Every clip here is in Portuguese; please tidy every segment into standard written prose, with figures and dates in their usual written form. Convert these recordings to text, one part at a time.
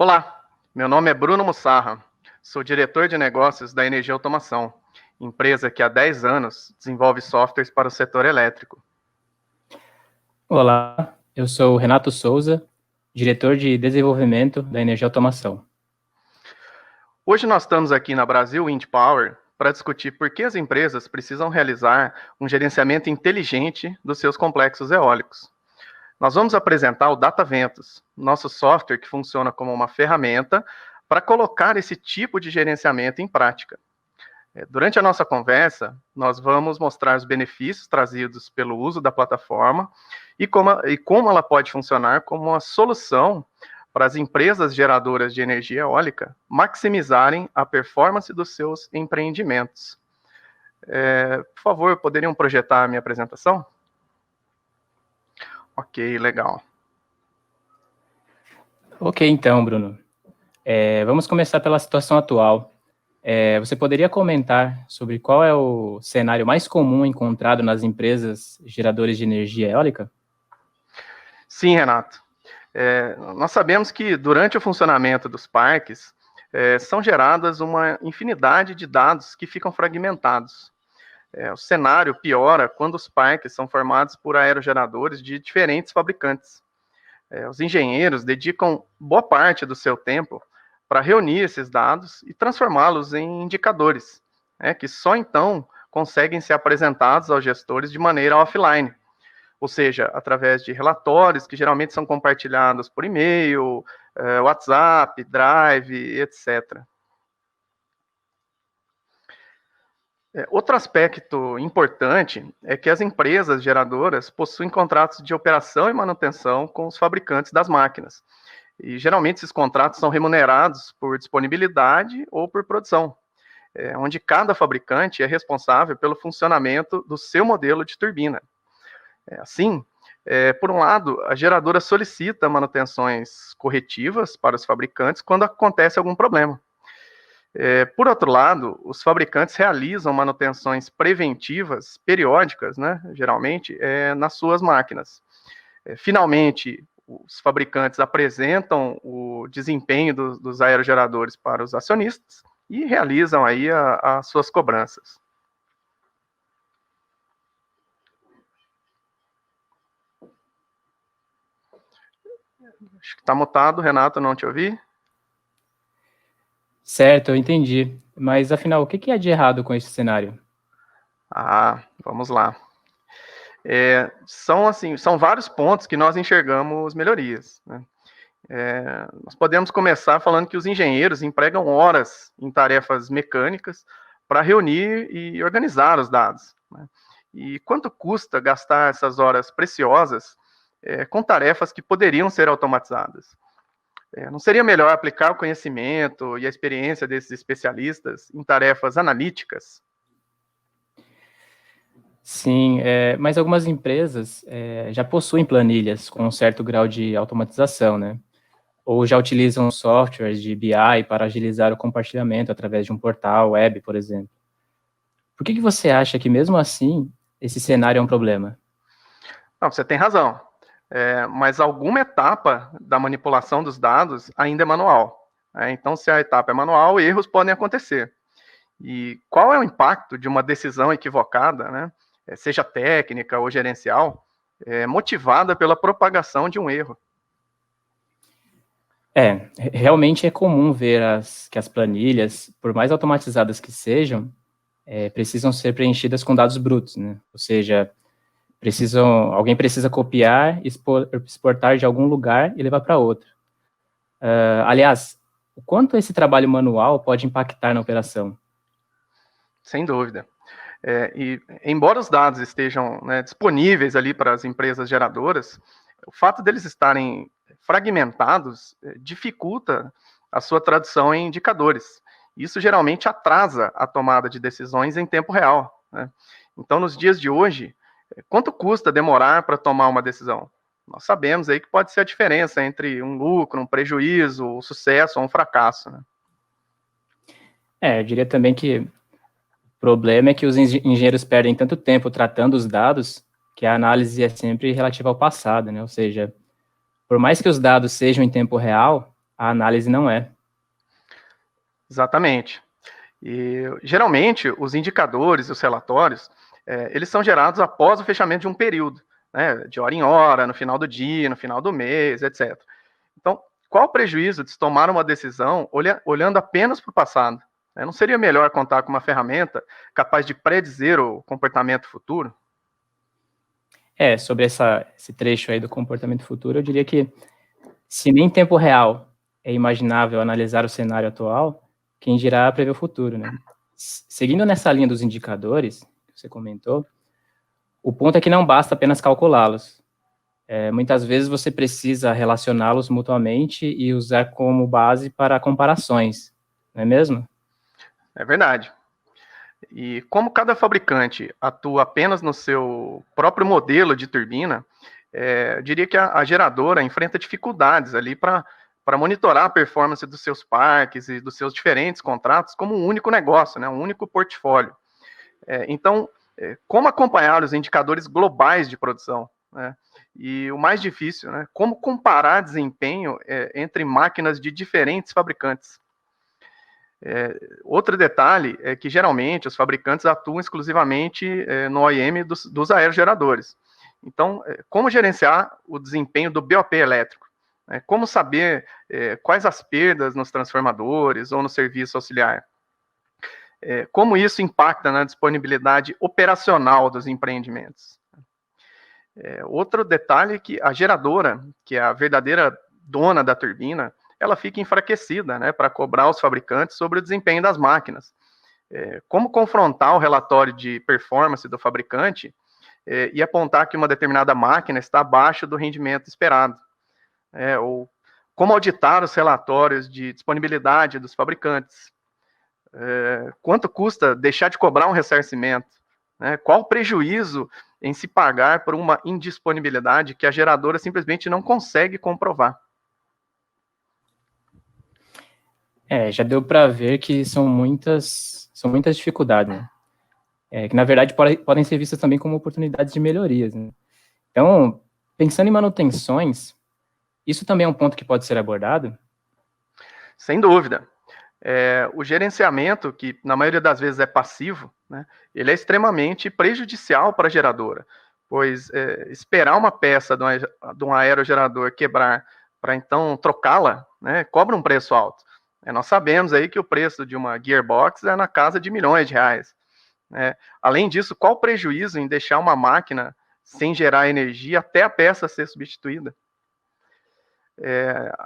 Olá, meu nome é Bruno Mussarra, sou diretor de negócios da Energia Automação, empresa que há 10 anos desenvolve softwares para o setor elétrico. Olá, eu sou o Renato Souza, diretor de desenvolvimento da Energia Automação. Hoje nós estamos aqui na Brasil Wind Power para discutir por que as empresas precisam realizar um gerenciamento inteligente dos seus complexos eólicos. Nós vamos apresentar o DataVentus, nosso software que funciona como uma ferramenta para colocar esse tipo de gerenciamento em prática. Durante a nossa conversa, nós vamos mostrar os benefícios trazidos pelo uso da plataforma e como ela pode funcionar como uma solução para as empresas geradoras de energia eólica maximizarem a performance dos seus empreendimentos. Por favor, poderiam projetar a minha apresentação? Ok, legal. Ok, então, Bruno. Vamos começar pela situação atual. Você poderia comentar sobre qual é o cenário mais comum encontrado nas empresas geradoras de energia eólica? Sim, Renato. Nós sabemos que durante o funcionamento dos parques, são geradas uma infinidade de dados que ficam fragmentados. O cenário piora quando os parques são formados por aerogeradores de diferentes fabricantes. Os engenheiros dedicam boa parte do seu tempo para reunir esses dados e transformá-los em indicadores, que só então conseguem ser apresentados aos gestores de maneira offline, ou seja, através de relatórios que geralmente são compartilhados por e-mail, WhatsApp, Drive, etc. Outro aspecto importante é que as empresas geradoras possuem contratos de operação e manutenção com os fabricantes das máquinas. E geralmente esses contratos são remunerados por disponibilidade ou por produção, onde cada fabricante é responsável pelo funcionamento do seu modelo de turbina. Assim, por um lado, a geradora solicita manutenções corretivas para os fabricantes quando acontece algum problema. Por outro lado, os fabricantes realizam manutenções preventivas periódicas, geralmente, nas suas máquinas. Finalmente, os fabricantes apresentam o desempenho dos aerogeradores para os acionistas e realizam aí as suas cobranças. Acho que está mutado, Renato, não te ouvi? Certo, eu entendi. Mas, afinal, o que há de errado com esse cenário? Vamos lá. São vários pontos que nós enxergamos melhorias, nós podemos começar falando que os engenheiros empregam horas em tarefas mecânicas para reunir e organizar os dados. E quanto custa gastar essas horas preciosas com tarefas que poderiam ser automatizadas? Não seria melhor aplicar o conhecimento e a experiência desses especialistas em tarefas analíticas? Sim, mas algumas empresas já possuem planilhas com um certo grau de automatização, né? Ou já utilizam softwares de BI para agilizar o compartilhamento através de um portal web, por exemplo. Por que você acha que, mesmo assim, esse cenário é um problema? Não, você tem razão. Mas alguma etapa da manipulação dos dados ainda é manual. Então, se a etapa é manual, erros podem acontecer. E qual é o impacto de uma decisão equivocada, seja técnica ou gerencial, motivada pela propagação de um erro? Realmente é comum ver que as planilhas, por mais automatizadas que sejam, precisam ser preenchidas com dados brutos, né? Ou seja, alguém precisa copiar, exportar de algum lugar e levar para outro. Aliás, o quanto esse trabalho manual pode impactar na operação? Sem dúvida. E embora os dados estejam disponíveis ali para as empresas geradoras, o fato deles estarem fragmentados dificulta a sua tradução em indicadores. Isso geralmente atrasa a tomada de decisões em tempo real. Então, nos dias de hoje, quanto custa demorar para tomar uma decisão? Nós sabemos aí que pode ser a diferença entre um lucro, um prejuízo, um sucesso ou um fracasso. Eu diria também que o problema é que os engenheiros perdem tanto tempo tratando os dados que a análise é sempre relativa ao passado, né? Ou seja, por mais que os dados sejam em tempo real, a análise não é. Exatamente. E, geralmente, os indicadores e os relatórios, eles são gerados após o fechamento de um período, né, de hora em hora, no final do dia, no final do mês, etc. Então, qual o prejuízo de se tomar uma decisão olhando apenas para o passado? Não seria melhor contar com uma ferramenta capaz de predizer o comportamento futuro? Sobre esse trecho aí do comportamento futuro, eu diria que, se nem em tempo real é imaginável analisar o cenário atual, quem dirá prever o futuro, né? Seguindo nessa linha dos indicadores, que você comentou, o ponto é que não basta apenas calculá-los. Muitas vezes você precisa relacioná-los mutuamente e usar como base para comparações, não é mesmo? É verdade. E como cada fabricante atua apenas no seu próprio modelo de turbina, eu diria que a geradora enfrenta dificuldades ali para monitorar a performance dos seus parques e dos seus diferentes contratos como um único negócio, né, um único portfólio. Então, como acompanhar os indicadores globais de produção, né? E o mais difícil, né, como comparar desempenho entre máquinas de diferentes fabricantes. Outro detalhe é que, geralmente, os fabricantes atuam exclusivamente no OEM dos aerogeradores. Então, como gerenciar o desempenho do BOP elétrico? Como saber quais as perdas nos transformadores ou no serviço auxiliar? Como isso impacta na disponibilidade operacional dos empreendimentos? Outro detalhe é que a geradora, que é a verdadeira dona da turbina, ela fica enfraquecida, né, para cobrar os fabricantes sobre o desempenho das máquinas. Como confrontar o relatório de performance do fabricante e apontar que uma determinada máquina está abaixo do rendimento esperado? Ou como auditar os relatórios de disponibilidade dos fabricantes? Quanto custa deixar de cobrar um ressarcimento? Qual o prejuízo em se pagar por uma indisponibilidade que a geradora simplesmente não consegue comprovar? Já deu para ver que são muitas dificuldades, né? Que, na verdade, podem ser vistas também como oportunidades de melhorias, né? Então, pensando em manutenções, isso também é um ponto que pode ser abordado? Sem dúvida. O gerenciamento, que na maioria das vezes é passivo, né, ele é extremamente prejudicial para a geradora, pois esperar uma peça de um aerogerador quebrar para então trocá-la, né, cobra um preço alto. Nós sabemos aí que o preço de uma gearbox é na casa de milhões de reais. Além disso, qual o prejuízo em deixar uma máquina sem gerar energia até a peça ser substituída?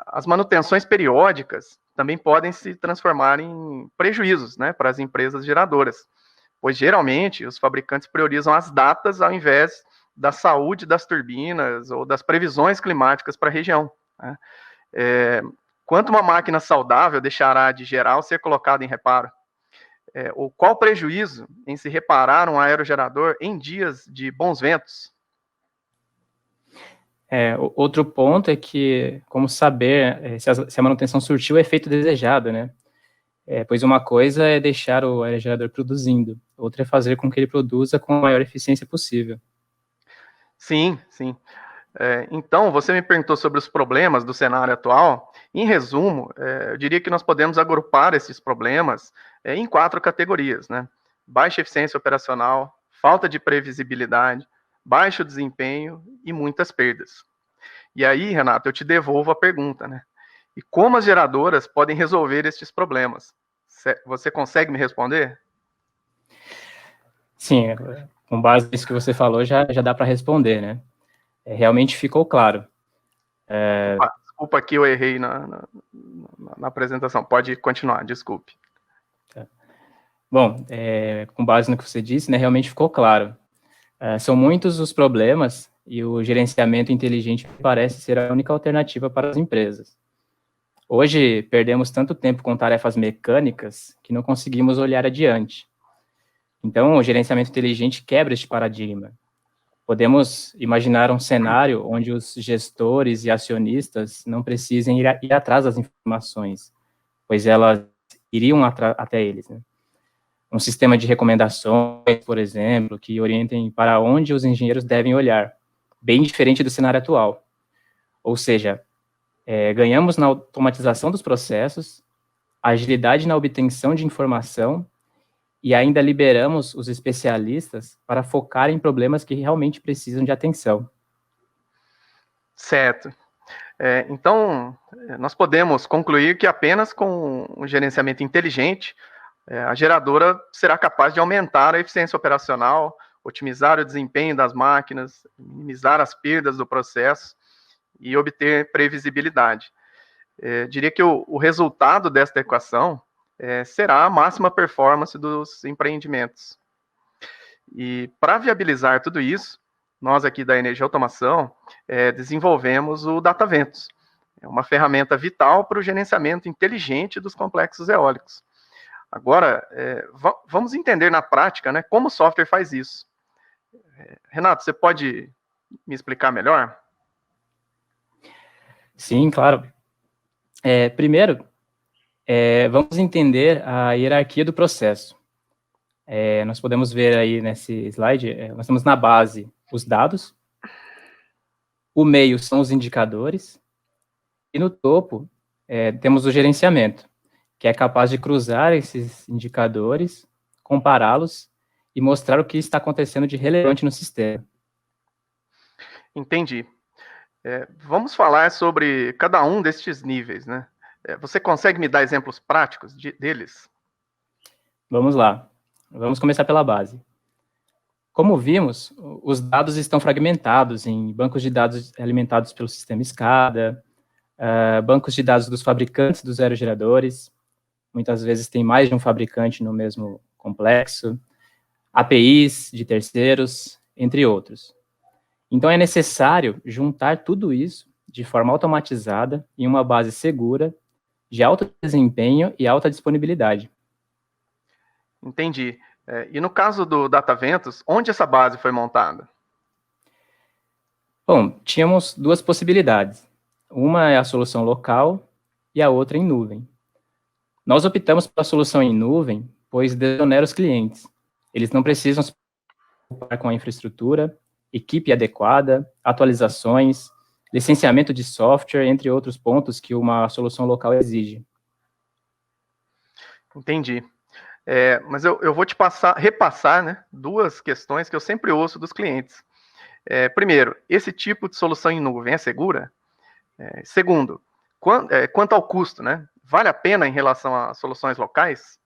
As manutenções periódicas também podem se transformar em prejuízos, né, para as empresas geradoras, pois geralmente os fabricantes priorizam as datas ao invés da saúde das turbinas ou das previsões climáticas para a região, né? Quanto uma máquina saudável deixará de gerar ou ser colocada em reparo? Ou qual o prejuízo em se reparar um aerogerador em dias de bons ventos? Outro ponto é que, como saber se a manutenção surtiu o efeito desejado, né? Pois uma coisa é deixar o aerogerador produzindo, outra é fazer com que ele produza com a maior eficiência possível. Sim, sim. Então, você me perguntou sobre os problemas do cenário atual. Em resumo, eu diria que nós podemos agrupar esses problemas em 4 categorias, né? Baixa eficiência operacional, falta de previsibilidade, baixo desempenho e muitas perdas. E aí, Renato, eu te devolvo a pergunta, né? E como as geradoras podem resolver estes problemas? Você consegue me responder? Sim, com base nisso que você falou, já dá para responder, né? Realmente ficou claro. Desculpa que eu errei na apresentação. Pode continuar, desculpe. Tá. Bom, com base no que você disse, né, realmente ficou claro. São muitos os problemas e o gerenciamento inteligente parece ser a única alternativa para as empresas. Hoje, perdemos tanto tempo com tarefas mecânicas que não conseguimos olhar adiante. Então, o gerenciamento inteligente quebra este paradigma. Podemos imaginar um cenário onde os gestores e acionistas não precisem ir atrás das informações, pois elas iriam até eles, né? Um sistema de recomendações, por exemplo, que orientem para onde os engenheiros devem olhar, bem diferente do cenário atual. Ou seja, Ganhamos na automatização dos processos, agilidade na obtenção de informação e ainda liberamos os especialistas para focar em problemas que realmente precisam de atenção. Certo. Então, nós podemos concluir que apenas com um gerenciamento inteligente, a geradora será capaz de aumentar a eficiência operacional, otimizar o desempenho das máquinas, minimizar as perdas do processo e obter previsibilidade. Diria que o resultado desta equação será a máxima performance dos empreendimentos. E para viabilizar tudo isso, nós aqui da Energia Automação desenvolvemos o DataVentus. É uma ferramenta vital para o gerenciamento inteligente dos complexos eólicos. Agora, vamos entender na prática, né, como o software faz isso. Renato, você pode me explicar melhor? Sim, claro. Primeiro, vamos entender a hierarquia do processo. Nós podemos ver aí nesse slide, nós temos na base os dados, o meio são os indicadores, e no topo temos o gerenciamento, que é capaz de cruzar esses indicadores, compará-los e mostrar o que está acontecendo de relevante no sistema. Entendi. Vamos falar sobre cada um destes níveis, né? Você consegue me dar exemplos práticos deles? Vamos lá. Vamos começar pela base. Como vimos, os dados estão fragmentados em bancos de dados alimentados pelo sistema SCADA, bancos de dados dos fabricantes dos aerogeradores, muitas vezes tem mais de um fabricante no mesmo complexo, APIs de terceiros, entre outros. Então, é necessário juntar tudo isso de forma automatizada em uma base segura, de alto desempenho e alta disponibilidade. Entendi. E no caso do DataVentus, onde essa base foi montada? Bom, tínhamos duas possibilidades. Uma é a solução local e a outra em nuvem. Nós optamos pela solução em nuvem, pois desonera os clientes. Eles não precisam se preocupar com a infraestrutura, equipe adequada, atualizações, licenciamento de software, entre outros pontos que uma solução local exige. Entendi. Mas eu vou te repassar, né, duas questões que eu sempre ouço dos clientes. Primeiro, esse tipo de solução em nuvem é segura? Segundo, quanto ao custo, né? Vale a pena em relação a soluções locais?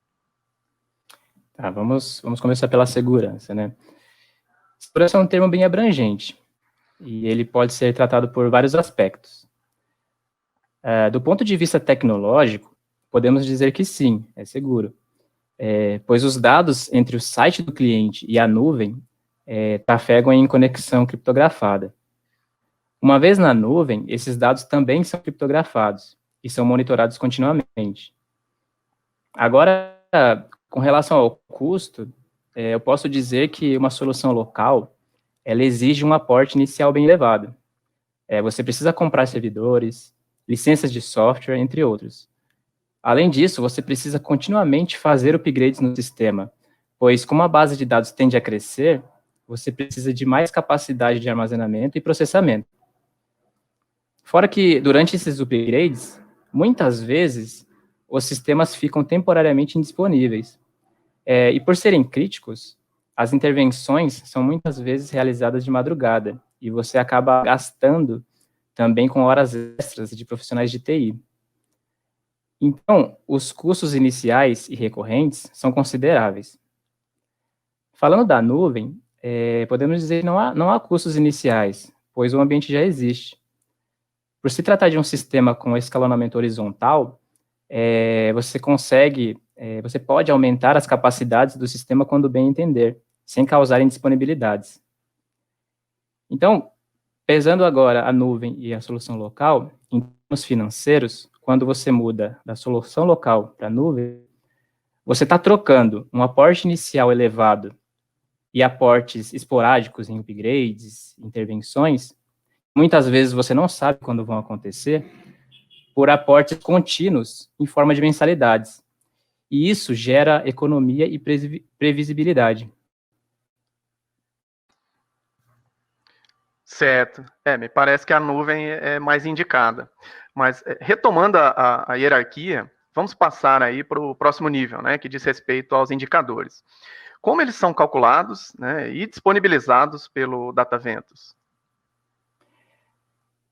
Tá, vamos começar pela segurança, né? Segurança é um termo bem abrangente, e ele pode ser tratado por vários aspectos. Do ponto de vista tecnológico, podemos dizer que sim, é seguro, pois os dados entre o site do cliente e a nuvem trafegam em conexão criptografada. Uma vez na nuvem, esses dados também são criptografados e são monitorados continuamente. Agora, com relação ao custo, eu posso dizer que uma solução local, ela exige um aporte inicial bem elevado. Você precisa comprar servidores, licenças de software, entre outros. Além disso, você precisa continuamente fazer upgrades no sistema, pois como a base de dados tende a crescer, você precisa de mais capacidade de armazenamento e processamento. Fora que, durante esses upgrades, muitas vezes, os sistemas ficam temporariamente indisponíveis. E por serem críticos, as intervenções são muitas vezes realizadas de madrugada, e você acaba gastando também com horas extras de profissionais de TI. Então, os custos iniciais e recorrentes são consideráveis. Falando da nuvem, podemos dizer que não há custos iniciais, pois o ambiente já existe. Por se tratar de um sistema com escalonamento horizontal, você pode aumentar as capacidades do sistema quando bem entender, sem causar indisponibilidades. Então, pesando agora a nuvem e a solução local, em termos financeiros, quando você muda da solução local para a nuvem, você está trocando um aporte inicial elevado e aportes esporádicos em upgrades, intervenções, muitas vezes você não sabe quando vão acontecer, por aportes contínuos em forma de mensalidades. E isso gera economia e previsibilidade. Certo. Me parece que a nuvem é mais indicada. Mas, retomando a hierarquia, vamos passar aí para o próximo nível, né, que diz respeito aos indicadores. Como eles são calculados, né, e disponibilizados pelo DataVentus?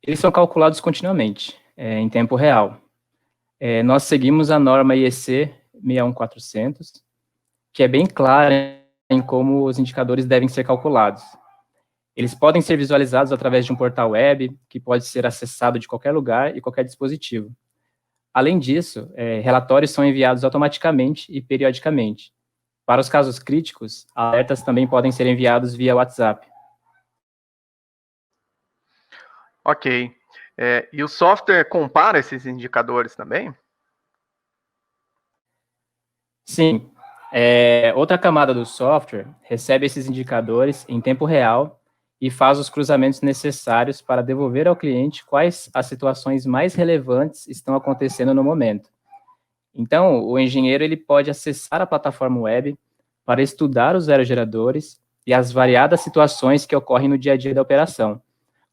Eles são calculados continuamente, em tempo real. Nós seguimos a norma IEC 61400, que é bem clara em como os indicadores devem ser calculados. Eles podem ser visualizados através de um portal web, que pode ser acessado de qualquer lugar e qualquer dispositivo. Além disso, relatórios são enviados automaticamente e periodicamente. Para os casos críticos, alertas também podem ser enviados via WhatsApp. Ok. E o software compara esses indicadores também? Sim. Outra camada do software recebe esses indicadores em tempo real e faz os cruzamentos necessários para devolver ao cliente quais as situações mais relevantes estão acontecendo no momento. Então, o engenheiro ele pode acessar a plataforma web para estudar os aerogeradores e as variadas situações que ocorrem no dia a dia da operação,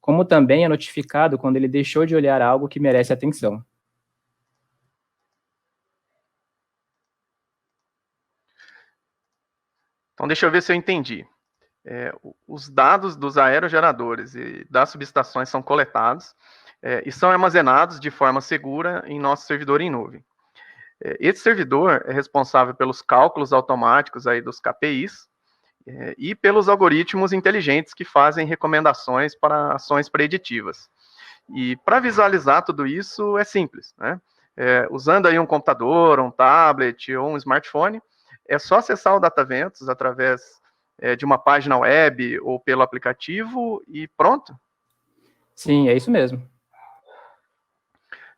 como também é notificado quando ele deixou de olhar algo que merece atenção. Então, deixa eu ver se eu entendi. Os dados dos aerogeradores e das subestações são coletados e são armazenados de forma segura em nosso servidor em nuvem. Esse servidor é responsável pelos cálculos automáticos aí dos KPIs e pelos algoritmos inteligentes que fazem recomendações para ações preditivas. E para visualizar tudo isso é simples, né? Usando aí um computador, um tablet ou um smartphone, é só acessar o DataVentus através de uma página web ou pelo aplicativo e pronto. Sim, é isso mesmo.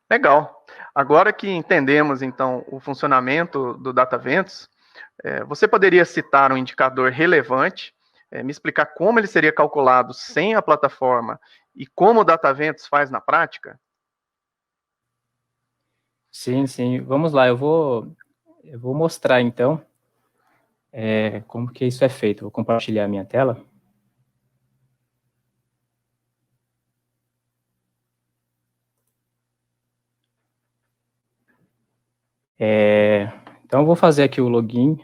Legal. Agora que entendemos, então, o funcionamento do DataVentus, você poderia citar um indicador relevante, me explicar como ele seria calculado sem a plataforma e como o DataVentus faz na prática? Sim, sim. Vamos lá, eu vou mostrar, então, como que isso é feito. Vou compartilhar a minha tela. Então, eu vou fazer aqui o login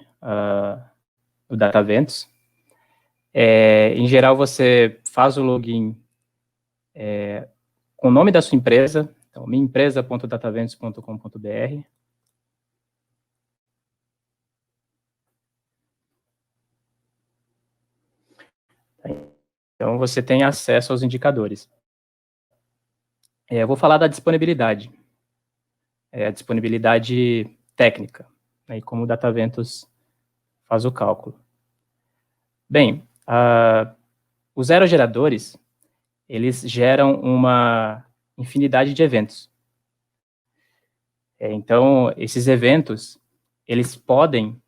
do DataVentus. Em geral, você faz o login com o nome da sua empresa, então, minhaempresa.dataventus.com.br. Então, você tem acesso aos indicadores. Eu vou falar da disponibilidade. A disponibilidade técnica, né, e como o DataVentus faz o cálculo. Bem, os aerogeradores, eles geram uma infinidade de eventos. Então, esses eventos, eles podem,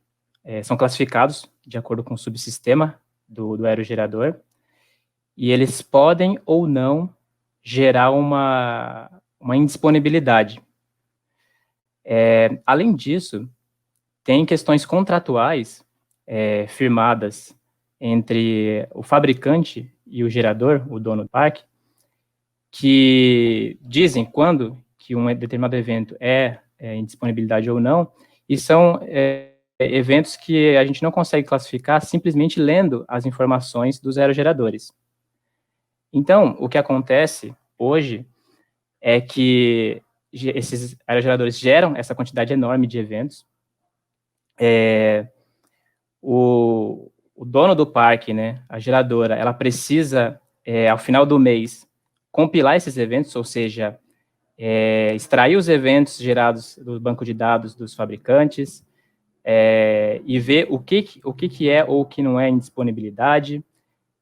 são classificados de acordo com o subsistema do aerogerador, e eles podem ou não gerar uma indisponibilidade. Além disso, tem questões contratuais firmadas entre o fabricante e o gerador, o dono do parque, que dizem quando que um determinado evento é indisponibilidade ou não, e são eventos que a gente não consegue classificar simplesmente lendo as informações dos aerogeradores. Então, o que acontece hoje é que esses aerogeradores geram essa quantidade enorme de eventos. O dono do parque, né, a geradora, ela precisa, ao final do mês, compilar esses eventos, ou seja, extrair os eventos gerados do banco de dados dos fabricantes e ver o que é ou o que não é indisponibilidade,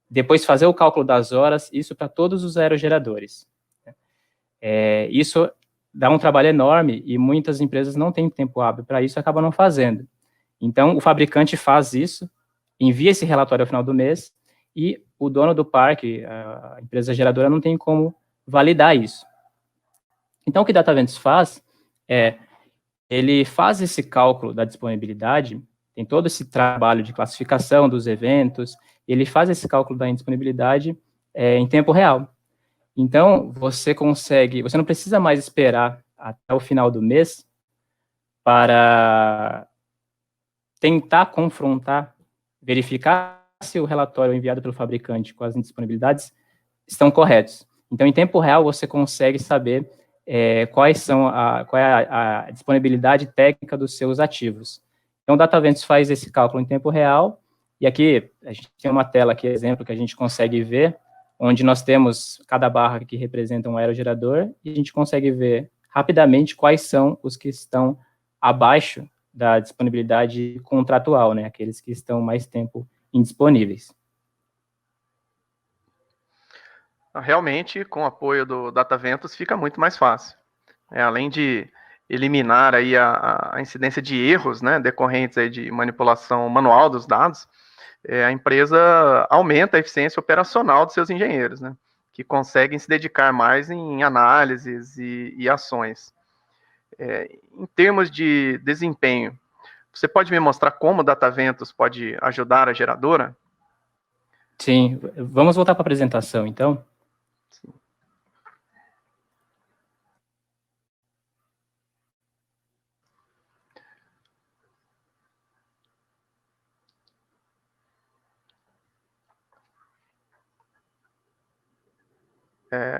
depois fazer o cálculo das horas, isso para todos os aerogeradores. Isso dá um trabalho enorme e muitas empresas não têm tempo hábil para isso e acabam não fazendo. Então, o fabricante faz isso, envia esse relatório ao final do mês e o dono do parque, a empresa geradora, não tem como validar isso. Então, o que o DataVentus faz ele faz esse cálculo da disponibilidade, tem todo esse trabalho de classificação dos eventos, ele faz esse cálculo da indisponibilidade em tempo real. Então, você não precisa mais esperar até o final do mês para tentar confrontar, verificar se o relatório enviado pelo fabricante com as indisponibilidades estão corretos. Então, em tempo real, você consegue saber qual é a disponibilidade técnica dos seus ativos. Então, o DataVentus faz esse cálculo em tempo real, e aqui a gente tem uma tela aqui, exemplo, que a gente consegue ver, onde nós temos cada barra que representa um aerogerador, e a gente consegue ver rapidamente quais são os que estão abaixo da disponibilidade contratual, né, aqueles que estão mais tempo indisponíveis. Realmente, com o apoio do DataVentus, fica muito mais fácil. Além de eliminar aí a incidência de erros, né, decorrentes aí de manipulação manual dos dados, a empresa aumenta a eficiência operacional dos seus engenheiros, né, que conseguem se dedicar mais em análises e ações. Em termos de desempenho, você pode me mostrar como o DataVentus pode ajudar a geradora? Sim, vamos voltar para a apresentação, então. Sim.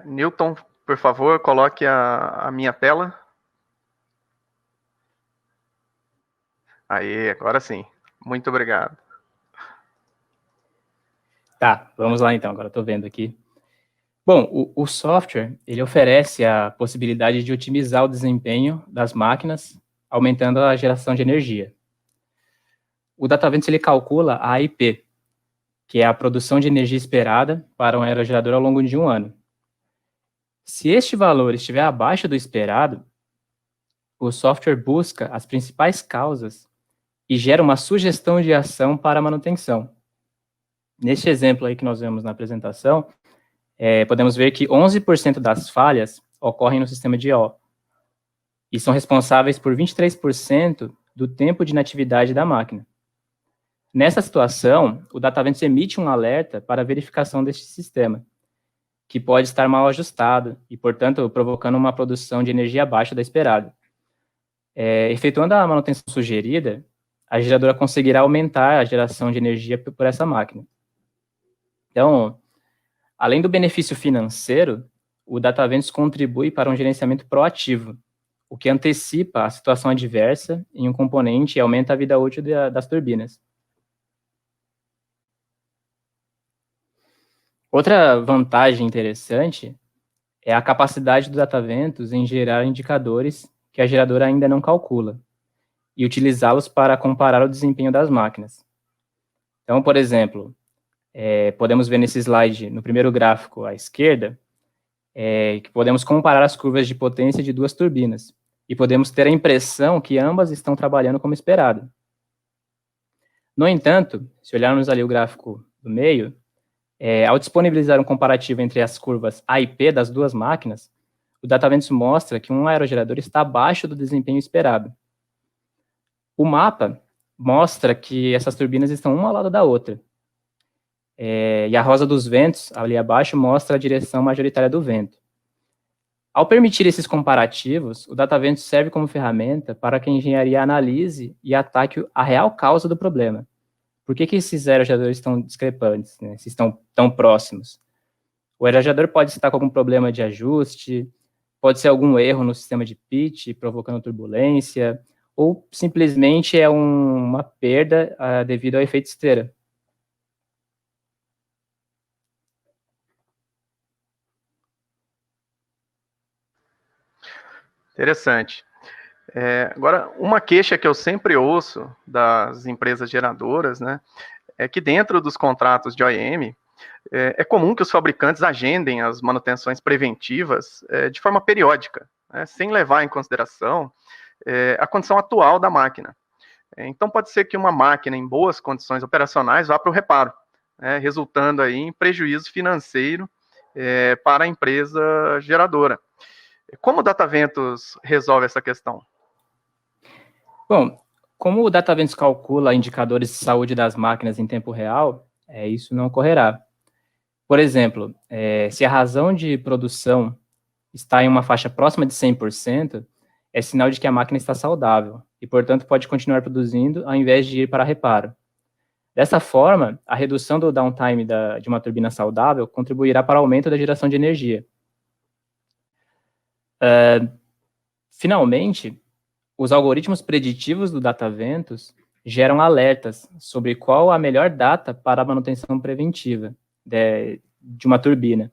Newton, por favor, coloque a minha tela. Aí, agora sim. Muito obrigado. Tá, vamos lá então, agora estou vendo aqui. Bom, o software, ele oferece a possibilidade de otimizar o desempenho das máquinas, aumentando a geração de energia. O DataVentus, ele calcula a AIP, que é a produção de energia esperada para um aerogerador ao longo de um ano. Se este valor estiver abaixo do esperado, o software busca as principais causas e gera uma sugestão de ação para a manutenção. Neste exemplo aí que nós vemos na apresentação, podemos ver que 11% das falhas ocorrem no sistema de I/O e são responsáveis por 23% do tempo de inatividade da máquina. Nessa situação, o DataVentus emite um alerta para a verificação deste sistema, que pode estar mal ajustado e, portanto, provocando uma produção de energia abaixo da esperada. Efetuando a manutenção sugerida, a geradora conseguirá aumentar a geração de energia por essa máquina. Então, além do benefício financeiro, o DataVentus contribui para um gerenciamento proativo, o que antecipa a situação adversa em um componente e aumenta a vida útil das turbinas. Outra vantagem interessante é a capacidade do DataVentus em gerar indicadores que a geradora ainda não calcula e utilizá-los para comparar o desempenho das máquinas. Então, por exemplo, podemos ver nesse slide, no primeiro gráfico à esquerda, que podemos comparar as curvas de potência de duas turbinas e podemos ter a impressão que ambas estão trabalhando como esperado. No entanto, se olharmos ali o gráfico do meio, ao disponibilizar um comparativo entre as curvas A e P das duas máquinas, o DataVentus mostra que um aerogerador está abaixo do desempenho esperado. O mapa mostra que essas turbinas estão uma ao lado da outra. E a rosa dos ventos, ali abaixo, mostra a direção majoritária do vento. Ao permitir esses comparativos, o DataVentus serve como ferramenta para que a engenharia analise e ataque a real causa do problema. Por que esses aerogeradores estão discrepantes, né? Se estão tão próximos? O aerogerador pode estar com algum problema de ajuste, pode ser algum erro no sistema de pitch, provocando turbulência, ou simplesmente é uma perda devido ao efeito esteira. Interessante. Agora, uma queixa que eu sempre ouço das empresas geradoras, né, é que dentro dos contratos de OEM, é comum que os fabricantes agendem as manutenções preventivas de forma periódica, né, sem levar em consideração a condição atual da máquina. Então, pode ser que uma máquina em boas condições operacionais vá para o reparo, né, resultando aí em prejuízo financeiro para a empresa geradora. Como o DataVentus resolve essa questão? Bom, como o DataVentus calcula indicadores de saúde das máquinas em tempo real, isso não ocorrerá. Por exemplo, se a razão de produção está em uma faixa próxima de 100%, é sinal de que a máquina está saudável e, portanto, pode continuar produzindo ao invés de ir para reparo. Dessa forma, a redução do downtime de uma turbina saudável contribuirá para o aumento da geração de energia. Finalmente, os algoritmos preditivos do DataVentus geram alertas sobre qual a melhor data para a manutenção preventiva de uma turbina,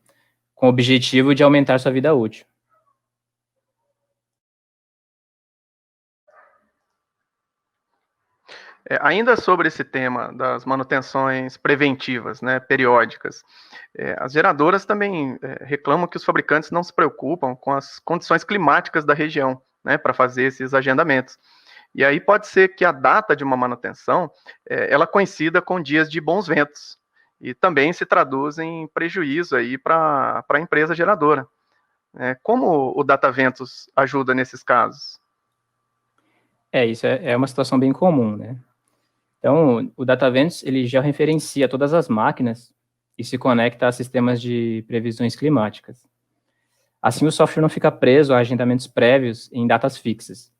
com o objetivo de aumentar sua vida útil. Ainda sobre esse tema das manutenções preventivas, né, periódicas, as geradoras também reclamam que os fabricantes não se preocupam com as condições climáticas da região, né, para fazer esses agendamentos. E aí pode ser que a data de uma manutenção ela coincida com dias de bons ventos e também se traduz em prejuízo aí para a empresa geradora. Como o DataVentus ajuda nesses casos? Isso é uma situação bem comum, né? Então, o DataVentus, ele já referencia todas as máquinas e se conecta a sistemas de previsões climáticas. Assim, o software não fica preso a agendamentos prévios em datas fixas.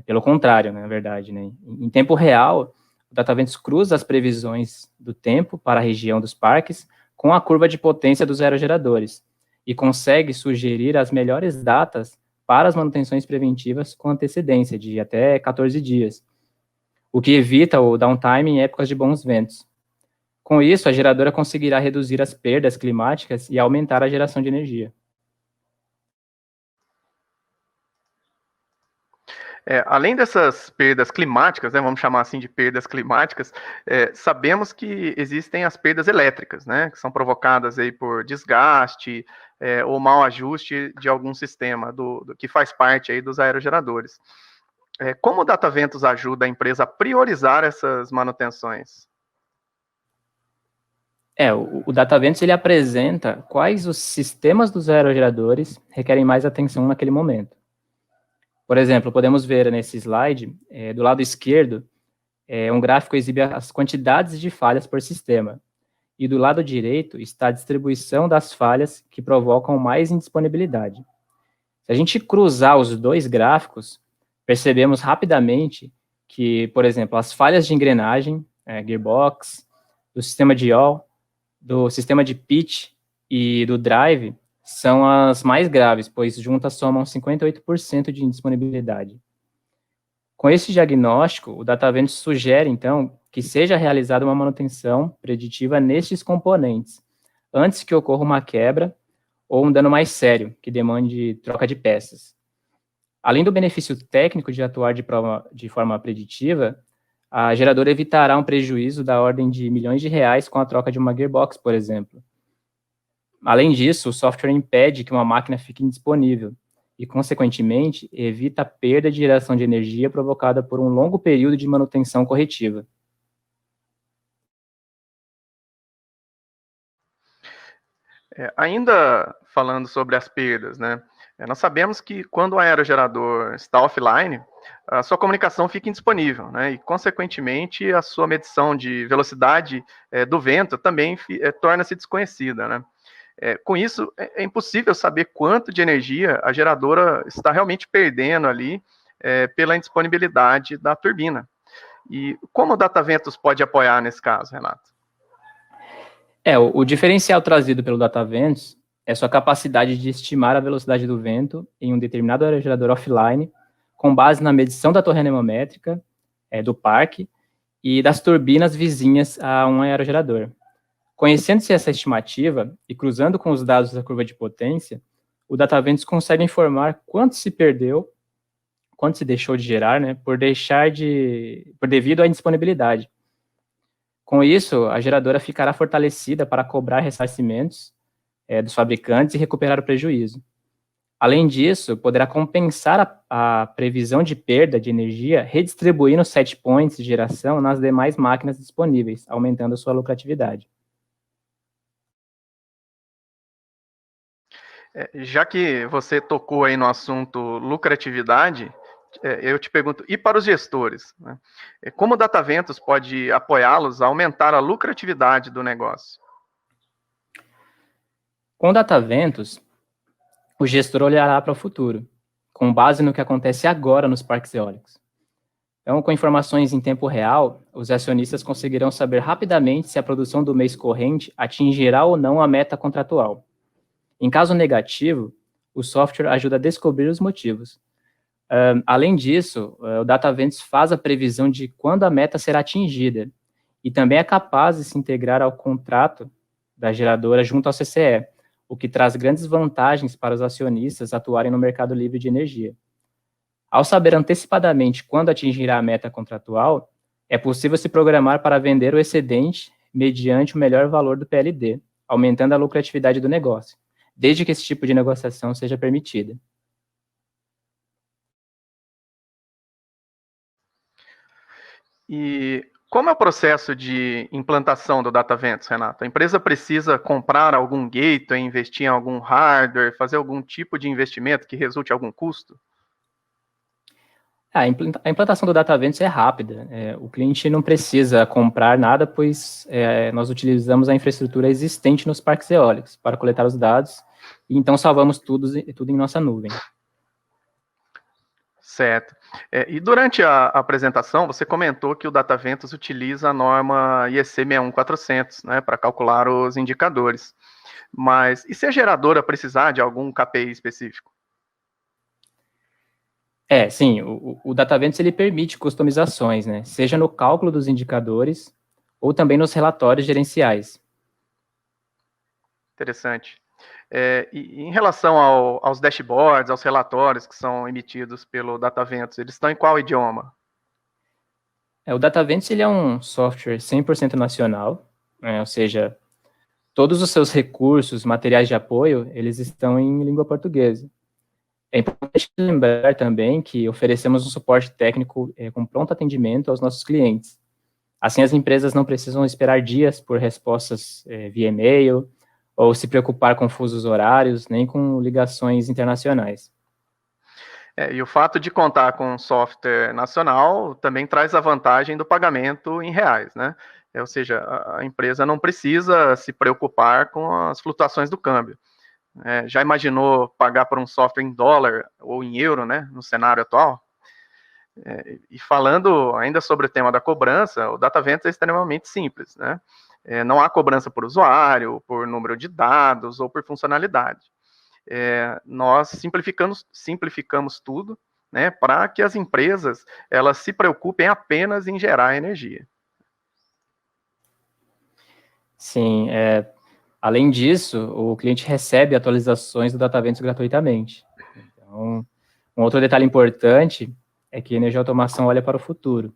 Pelo contrário, na verdade, né? Em tempo real, o DataVentus cruza as previsões do tempo para a região dos parques com a curva de potência dos aerogeradores e consegue sugerir as melhores datas para as manutenções preventivas com antecedência de até 14 dias, o que evita o downtime em épocas de bons ventos. Com isso, a geradora conseguirá reduzir as perdas climáticas e aumentar a geração de energia. Além dessas perdas climáticas, né, vamos chamar assim de perdas climáticas, sabemos que existem as perdas elétricas, né, que são provocadas aí por desgaste ou mau ajuste de algum sistema que faz parte aí dos aerogeradores. Como o DataVentus ajuda a empresa a priorizar essas manutenções? O DataVentus, ele apresenta quais os sistemas dos aerogeradores requerem mais atenção naquele momento. Por exemplo, podemos ver nesse slide, do lado esquerdo, um gráfico exibe as quantidades de falhas por sistema. E do lado direito está a distribuição das falhas que provocam mais indisponibilidade. Se a gente cruzar os dois gráficos, percebemos rapidamente que, por exemplo, as falhas de engrenagem, gearbox, do sistema de yaw, do sistema de pitch e do drive são as mais graves, pois juntas somam 58% de indisponibilidade. Com esse diagnóstico, o DataVentus sugere, então, que seja realizada uma manutenção preditiva nestes componentes, antes que ocorra uma quebra ou um dano mais sério, que demande troca de peças. Além do benefício técnico de atuar de forma preditiva, a geradora evitará um prejuízo da ordem de milhões de reais com a troca de uma gearbox, por exemplo. Além disso, o software impede que uma máquina fique indisponível e, consequentemente, evita a perda de geração de energia provocada por um longo período de manutenção corretiva. Ainda falando sobre as perdas, né? Nós sabemos que quando o aerogerador está offline, a sua comunicação fica indisponível, né? E, consequentemente, a sua medição de velocidade do vento também torna-se desconhecida, né? Com isso, é impossível saber quanto de energia a geradora está realmente perdendo ali pela indisponibilidade da turbina. E como o DataVentus pode apoiar nesse caso, Renato? O diferencial trazido pelo DataVentus é sua capacidade de estimar a velocidade do vento em um determinado aerogerador offline, com base na medição da torre anemométrica do parque e das turbinas vizinhas a um aerogerador. Conhecendo-se essa estimativa e cruzando com os dados da curva de potência, o DataVentus consegue informar quanto se perdeu, quanto se deixou de gerar, né, por devido à indisponibilidade. Com isso, a geradora ficará fortalecida para cobrar ressarcimentos dos fabricantes e recuperar o prejuízo. Além disso, poderá compensar a previsão de perda de energia redistribuindo os set points de geração nas demais máquinas disponíveis, aumentando a sua lucratividade. Já que você tocou aí no assunto lucratividade, eu te pergunto, e para os gestores? Né? Como o DataVentus pode apoiá-los a aumentar a lucratividade do negócio? Com o DataVentus, o gestor olhará para o futuro, com base no que acontece agora nos parques eólicos. Então, com informações em tempo real, os acionistas conseguirão saber rapidamente se a produção do mês corrente atingirá ou não a meta contratual. Em caso negativo, o software ajuda a descobrir os motivos. Além disso, o DataVentus faz a previsão de quando a meta será atingida e também é capaz de se integrar ao contrato da geradora junto ao CCE, o que traz grandes vantagens para os acionistas atuarem no mercado livre de energia. Ao saber antecipadamente quando atingirá a meta contratual, é possível se programar para vender o excedente mediante o melhor valor do PLD, aumentando a lucratividade do negócio, desde que esse tipo de negociação seja permitida. E como é o processo de implantação do DataVentus, Renato? A empresa precisa comprar algum gateway, investir em algum hardware, fazer algum tipo de investimento que resulte em algum custo? A implantação do DataVentus é rápida. O cliente não precisa comprar nada, pois nós utilizamos a infraestrutura existente nos parques eólicos para coletar os dados, e então salvamos tudo em nossa nuvem. Certo. E durante a apresentação, você comentou que o DataVentus utiliza a norma IEC 61400, né, para calcular os indicadores. Mas e se a geradora precisar de algum KPI específico? Sim, o DataVentus ele permite customizações, né, seja no cálculo dos indicadores ou também nos relatórios gerenciais. Interessante. E em relação aos dashboards, aos relatórios que são emitidos pelo DataVentus, eles estão em qual idioma? O DataVentus ele é um software 100% nacional, ou seja, todos os seus recursos, materiais de apoio, eles estão em língua portuguesa. É importante lembrar também que oferecemos um suporte técnico com pronto atendimento aos nossos clientes. Assim, as empresas não precisam esperar dias por respostas via e-mail, ou se preocupar com fusos horários, nem com ligações internacionais. E o fato de contar com um software nacional também traz a vantagem do pagamento em reais, né? Ou seja, a empresa não precisa se preocupar com as flutuações do câmbio. Já imaginou pagar por um software em dólar ou em euro, né, no cenário atual? E falando ainda sobre o tema da cobrança, o DataVentus é extremamente simples, né? Não há cobrança por usuário, por número de dados ou por funcionalidade. Nós simplificamos tudo, né, para que as empresas elas se preocupem apenas em gerar energia. Sim, além disso, o cliente recebe atualizações do DataVentus gratuitamente. Então, um outro detalhe importante é que a energia automação olha para o futuro.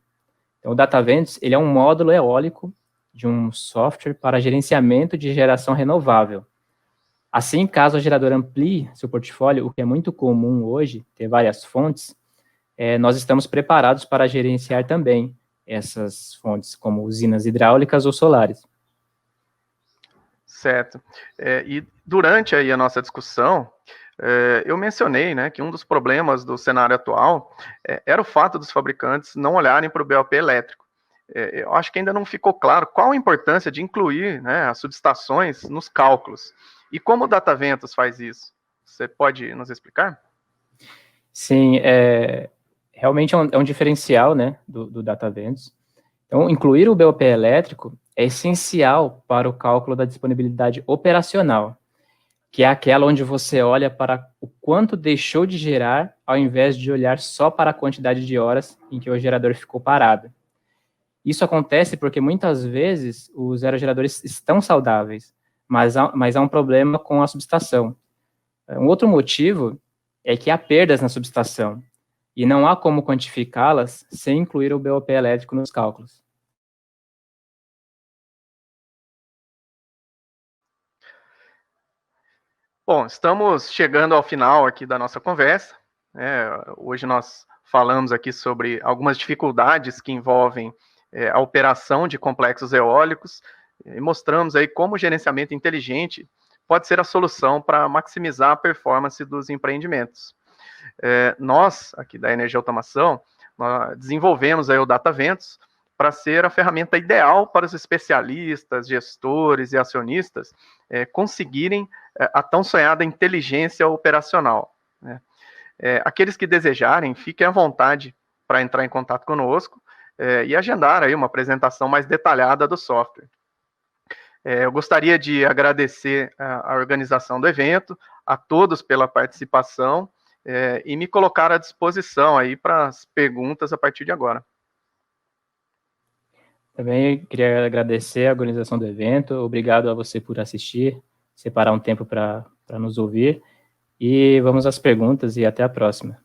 Então, o DataVentus ele é um módulo eólico de um software para gerenciamento de geração renovável. Assim, caso a geradora amplie seu portfólio, o que é muito comum hoje, ter várias fontes, nós estamos preparados para gerenciar também essas fontes, como usinas hidráulicas ou solares. Certo. E durante aí a nossa discussão, eu mencionei, né, que um dos problemas do cenário atual era o fato dos fabricantes não olharem para o BOP elétrico. Eu acho que ainda não ficou claro qual a importância de incluir, né, as subestações nos cálculos. E como o DataVentus faz isso? Você pode nos explicar? Sim, realmente é um diferencial, né, do DataVentus. Então, incluir o BOP elétrico é essencial para o cálculo da disponibilidade operacional, que é aquela onde você olha para o quanto deixou de gerar, ao invés de olhar só para a quantidade de horas em que o gerador ficou parado. Isso acontece porque muitas vezes os aerogeradores estão saudáveis, mas há um problema com a subestação. Um outro motivo é que há perdas na subestação, e não há como quantificá-las sem incluir o BOP elétrico nos cálculos. Bom, estamos chegando ao final aqui da nossa conversa. Hoje nós falamos aqui sobre algumas dificuldades que envolvem a operação de complexos eólicos e mostramos aí como o gerenciamento inteligente pode ser a solução para maximizar a performance dos empreendimentos. Nós, aqui da Energia Automação, nós desenvolvemos aí o DataVentus para ser a ferramenta ideal para os especialistas, gestores e acionistas conseguirem a tão sonhada inteligência operacional, né? Aqueles que desejarem, fiquem à vontade para entrar em contato conosco e agendar aí uma apresentação mais detalhada do software. Eu gostaria de agradecer a organização do evento, a todos pela participação e me colocar à disposição aí para as perguntas a partir de agora. Também queria agradecer a organização do evento, obrigado a você por assistir, separar um tempo para nos ouvir, e vamos às perguntas e até a próxima.